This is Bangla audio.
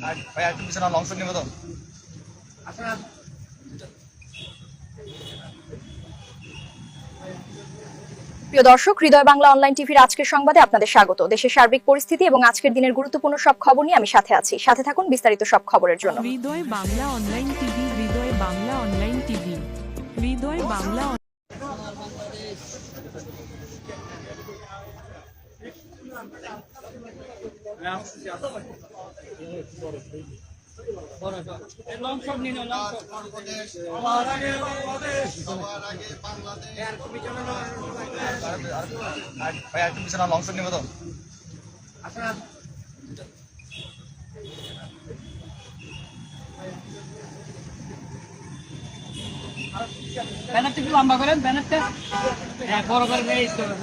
ভাই একটু পিছনে লং শট নেবো তো। প্রিয় দর্শক, হৃদয় বাংলা অনলাইন টিভির আজকের সংবাদে আপনাদের স্বাগত। দেশের সার্বিক পরিস্থিতি এবং আজকের দিনের গুরুত্বপূর্ণ সব খবর নিয়ে আমি সাথে আছি। সাথে থাকুন বিস্তারিত সব খবরের জন্য। হৃদয় বাংলা অনলাইন টিভি, হৃদয় বাংলা অনলাইন টিভি, হৃদয় বাংলা। ভাই একটু পিছনে লং শট নেবো তো। ব্যানারটা একটু লম্বা করেন, ব্যানারটা বড় করে দেয়। পিছনে